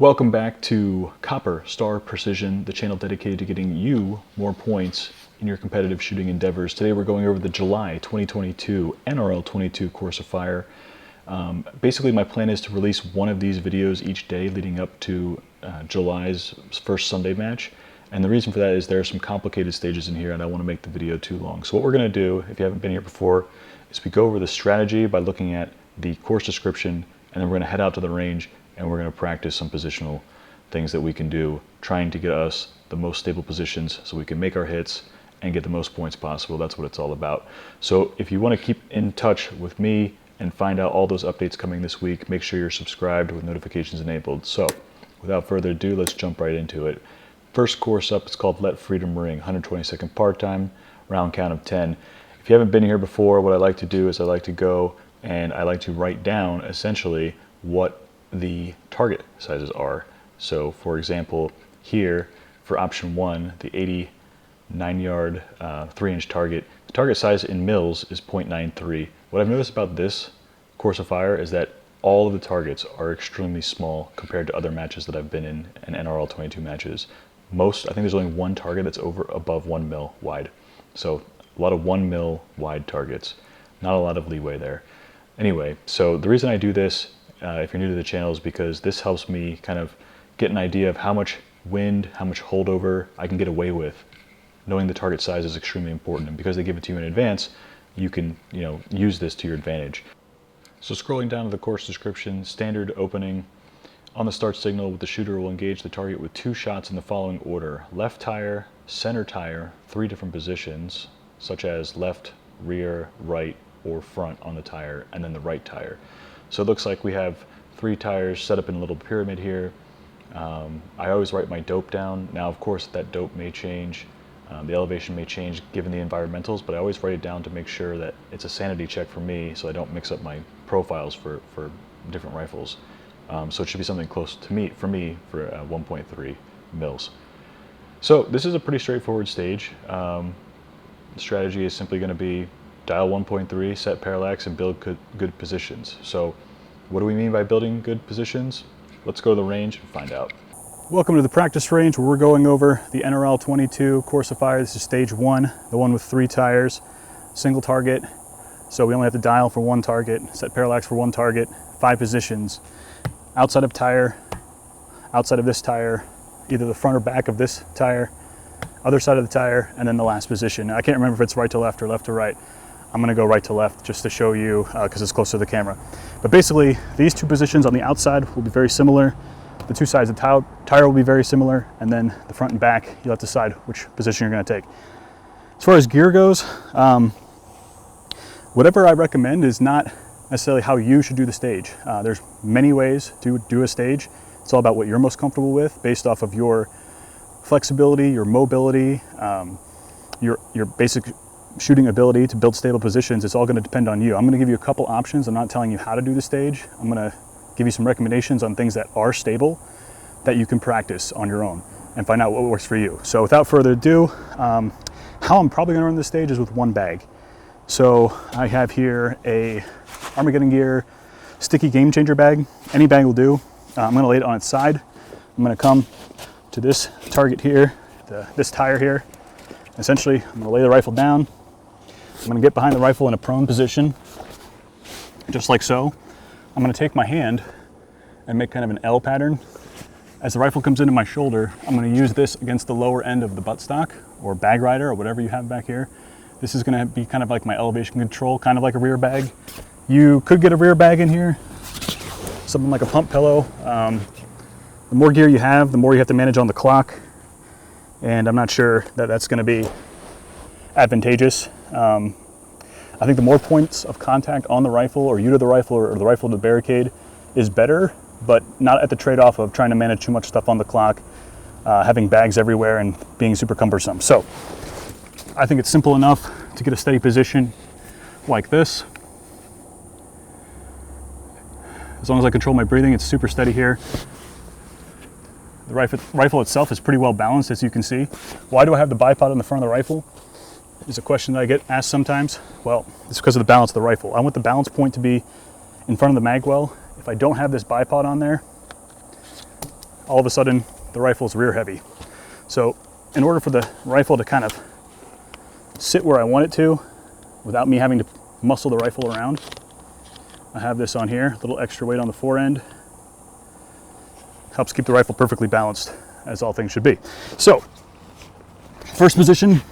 Welcome back to Copper Star Precision, the channel dedicated to getting you more points in your competitive shooting endeavors. Today we're going over the July 2022 NRL22 course of fire. Basically my plan is to release one of these videos each day leading up to July's first Sunday match. And the reason for that is there are some complicated stages in here and I want to make the video too long. So what we're going to do, if you haven't been here before, is we go over the strategy by looking at the course description, and then we're going to head out to the range and we're going to practice some positional things that we can do, trying to get us the most stable positions so we can make our hits and get the most points possible. That's what it's all about. So if you want to keep in touch with me and find out all those updates coming this week, make sure you're subscribed with notifications enabled. So without further ado, let's jump right into it. First course up is called Let Freedom Ring, 120-second part-time, round count of 10. If you haven't been here before, what I like to do is I like to go and I like to write down essentially what the target sizes are. So for example, here for option 1, the 89-yard 3-inch target, the target size in mils is 0.93. What I've noticed about this course of fire is that all of the targets are extremely small compared to other matches that I've been in NRL22 matches. I think there's only one target that's above 1 mil wide. So a lot of 1 mil wide targets, not a lot of leeway there. Anyway, so the reason I do this, if you're new to the channel, is because this helps me kind of get an idea of how much wind, how much holdover I can get away with. Knowing the target size is extremely important, and because they give it to you in advance, you can use this to your advantage. So scrolling down to the course description, standard opening. On the start signal, the shooter will engage the target with 2 shots in the following order: left tire, center tire, 3 different positions, such as left, rear, right, or front on the tire, and then the right tire. So it looks like we have 3 tires set up in a little pyramid here. I always write my dope down. Now, of course, that dope may change. The elevation may change given the environmentals, but I always write it down to make sure that it's a sanity check for me so I don't mix up my profiles for different rifles. So it should be something close to me, for 1.3 mils. So this is a pretty straightforward stage. The strategy is simply going to be dial 1.3, set parallax, and build good positions. So what do we mean by building good positions? Let's go to the range and find out. Welcome to the practice range where we're going over the NRL22 course of fire. This is stage 1, the one with 3 tires, single target. So we only have to dial for 1 target, set parallax for 1 target, 5 positions. Outside of tire, outside of this tire, either the front or back of this tire, other side of the tire, and then the last position. I can't remember if it's right to left or left to right. I'm gonna go right to left just to show you because it's closer to the camera. But basically, these 2 positions on the outside will be very similar. The 2 sides of the tire will be very similar, and then the front and back, you'll have to decide which position you're gonna take. As far as gear goes, whatever I recommend is not necessarily how you should do the stage. There's many ways to do a stage. It's all about what you're most comfortable with based off of your flexibility, your mobility, your basic shooting ability to build stable positions. It's all going to depend on you. I'm going to give you a couple options. I'm not telling you how to do the stage. I'm going to give you some recommendations on things that are stable that you can practice on your own and find out what works for you. So without further ado, how I'm probably going to run this stage is with 1 bag. So I have here a Armageddon Gear sticky game changer bag. Any bag will do. I'm going to lay it on its side. I'm going to come to this target here, this tire here. Essentially, I'm going to lay the rifle down. I'm going to get behind the rifle in a prone position, just like so. I'm going to take my hand and make kind of an L pattern. As the rifle comes into my shoulder, I'm going to use this against the lower end of the buttstock or bag rider or whatever you have back here. This is going to be kind of like my elevation control, kind of like a rear bag. You could get a rear bag in here, something like a pump pillow. The more gear you have, the more you have to manage on the clock. And I'm not sure that that's going to be advantageous. I think the more points of contact on the rifle, or you to the rifle, or the rifle to the barricade is better, but not at the trade-off of trying to manage too much stuff on the clock, having bags everywhere and being super cumbersome. So I think it's simple enough to get a steady position like this. As long as I control my breathing, it's super steady here. The rifle itself is pretty well balanced, as you can see. Why do I have the bipod in the front of the rifle? Is a question that I get asked sometimes. Well, it's because of the balance of the rifle. I want the balance point to be in front of the mag well. If I don't have this bipod on there, all of a sudden the rifle is rear heavy. So in order for the rifle to kind of sit where I want it to without me having to muscle the rifle around, I have this on here, a little extra weight on the fore end. Helps keep the rifle perfectly balanced, as all things should be. So, first position,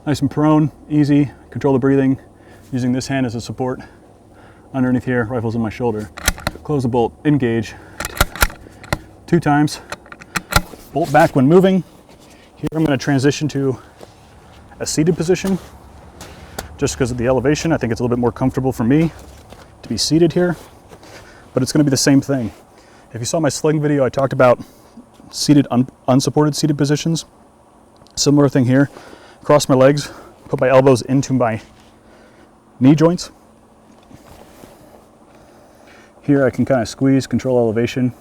nice and prone, easy, control the breathing, using this hand as a support. Underneath here, rifle's on my shoulder. Close the bolt, engage, 2 times. Bolt back when moving. Here I'm going to transition to a seated position. Just because of the elevation, I think it's a little bit more comfortable for me to be seated here, but it's going to be the same thing. If you saw my sling video, I talked about seated, unsupported seated positions. Similar thing here. Cross my legs, put my elbows into my knee joints. Here I can kind of squeeze, control elevation.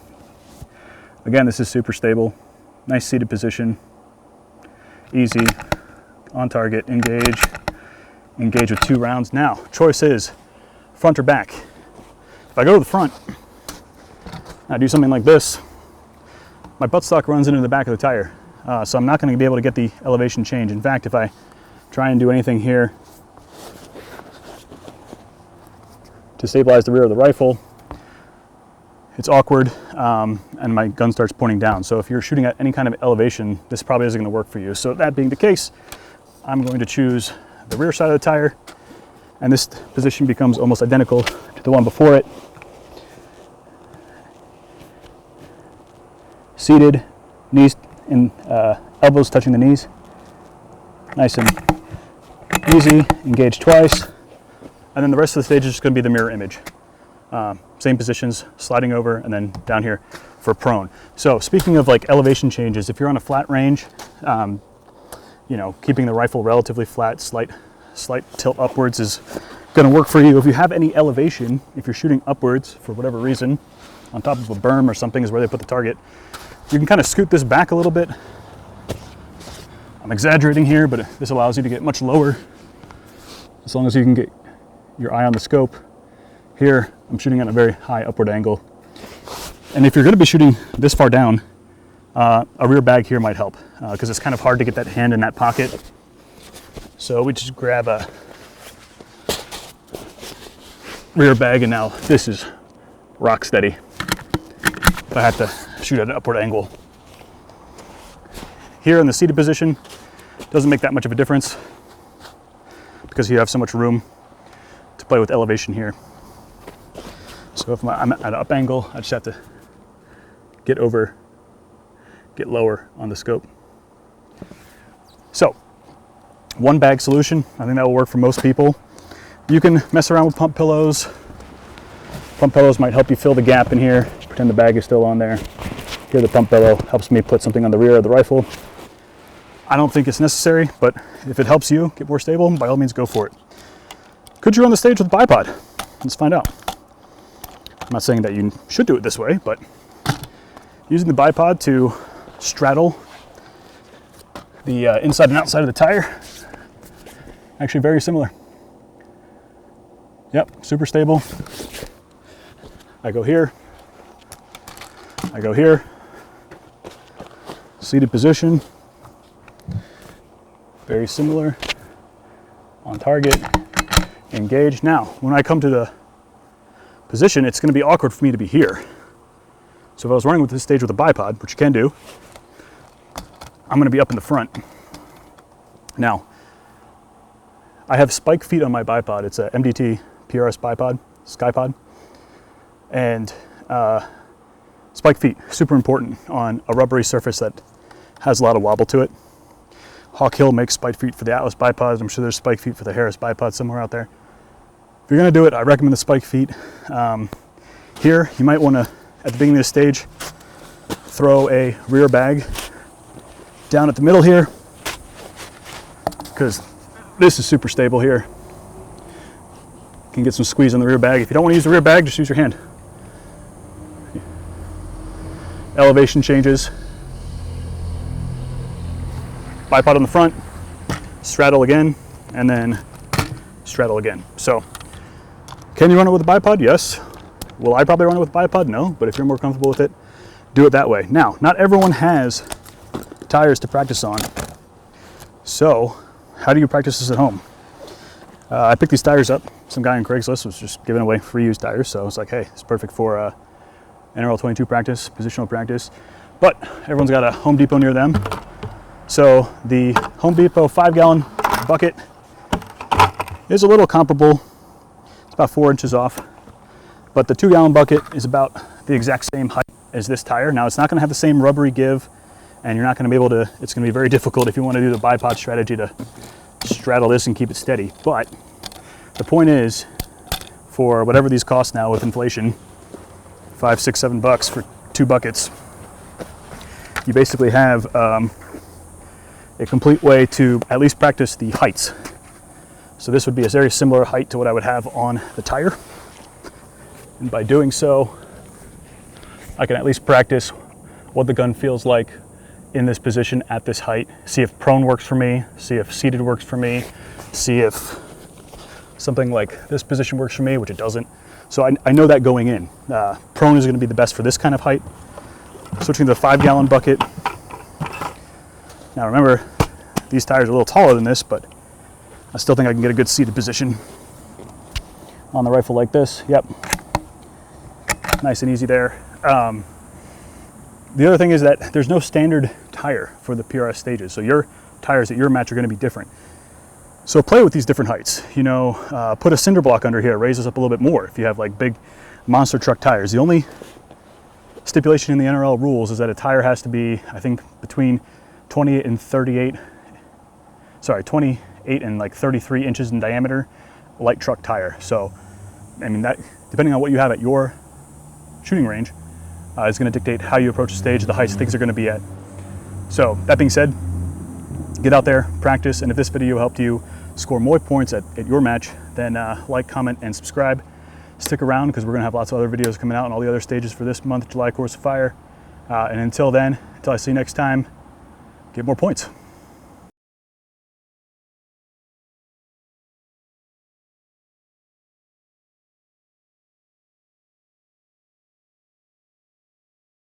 Again, this is super stable. Nice seated position. Easy, on target, engage. Engage with 2 rounds. Now, choice is front or back. If I go to the front, I do something like this, my buttstock runs into the back of the tire. So I'm not going to be able to get the elevation change. In fact, if I try and do anything here to stabilize the rear of the rifle, it's awkward and my gun starts pointing down. So if you're shooting at any kind of elevation, this probably isn't going to work for you. So that being the case, I'm going to choose the rear side of the tire, and this position becomes almost identical to the one before it. Seated, knees and elbows touching the knees. Nice and easy, engage twice. And then the rest of the stage is just going to be the mirror image. Same positions, sliding over, and then down here for prone. So speaking of like elevation changes, if you're on a flat range, you know, keeping the rifle relatively flat, slight tilt upwards is going to work for you. If you have any elevation, if you're shooting upwards for whatever reason, on top of a berm or something is where they put the target, you can kind of scoot this back a little bit. I'm exaggerating here, but this allows you to get much lower as long as you can get your eye on the scope. Here, I'm shooting at a very high upward angle. And if you're going to be shooting this far down, a rear bag here might help because it's kind of hard to get that hand in that pocket. So we just grab a rear bag, and now this is rock steady if I have to shoot at an upward angle. Here in the seated position, doesn't make that much of a difference because you have so much room to play with elevation here. So if I'm at an up angle, I just have to get lower on the scope. So, one bag solution, I think that will work for most people. You can mess around with pump pillows. Pump pillows might help you fill the gap in here. Pretend the bag is still on there. Here the pump pillow helps me put something on the rear of the rifle. I don't think it's necessary, but if it helps you get more stable, by all means go for it. Could you run the stage with a bipod? Let's find out. I'm not saying that you should do it this way, but using the bipod to straddle the inside and outside of the tire, actually very similar. Yep, super stable. I go here, seated position, very similar, on target, engage. Now, when I come to the position, it's going to be awkward for me to be here. So if I was running with this stage with a bipod, which you can do, I'm going to be up in the front. Now, I have spike feet on my bipod. It's a MDT PRS bipod, SkyPod. And spike feet, super important on a rubbery surface that has a lot of wobble to it. Hawk Hill makes spike feet for the Atlas bipods. I'm sure there's spike feet for the Harris bipod somewhere out there. If you're going to do it, I recommend the spike feet. Here, you might want to, at the beginning of the stage, throw a rear bag down at the middle here, because this is super stable here. You can get some squeeze on the rear bag. If you don't want to use the rear bag, just use your hand. Elevation changes. Bipod on the front, straddle again, and then straddle again. So, can you run it with a bipod? Yes. Will I probably run it with a bipod? No, but if you're more comfortable with it, do it that way. Now, not everyone has tires to practice on. So, how do you practice this at home? I picked these tires up. Some guy on Craigslist was just giving away free used tires, so I was like, hey, it's perfect for NRL22 practice, positional practice. But everyone's got a Home Depot near them. So the Home Depot 5-gallon bucket is a little comparable. It's about 4 inches off. But the 2-gallon bucket is about the exact same height as this tire. Now, it's not going to have the same rubbery give, and you're not going to be able to, it's going to be very difficult if you want to do the bipod strategy to straddle this and keep it steady. But the point is, for whatever these cost now with inflation, $5, $6, $7 for 2 buckets, you basically have a complete way to at least practice the heights. So this would be a very similar height to what I would have on the tire. And by doing so, I can at least practice what the gun feels like in this position at this height. See if prone works for me, see if seated works for me, see if something like this position works for me, which it doesn't. So I know that going in. Prone is going to be the best for this kind of height. Switching to the 5-gallon bucket. Now remember, these tires are a little taller than this, but I still think I can get a good seated position on the rifle like this. Yep. Nice and easy there. The other thing is that there's no standard tire for the PRS stages. So your tires at your match are going to be different. So play with these different heights. You know, put a cinder block under here, raise this up a little bit more if you have like big monster truck tires. The only stipulation in the NRL rules is that a tire has to be, I think, between 28 and 33 inches in diameter, light truck tire. So, I mean, that, depending on what you have at your shooting range, is going to dictate how you approach the stage, the heights things are going to be at. So, that being said, get out there, practice, and if this video helped you score more points at your match, then like, comment, and subscribe. Stick around because we're going to have lots of other videos coming out on all the other stages for this month, July Course of Fire. And until then, until I see you next time, get more points.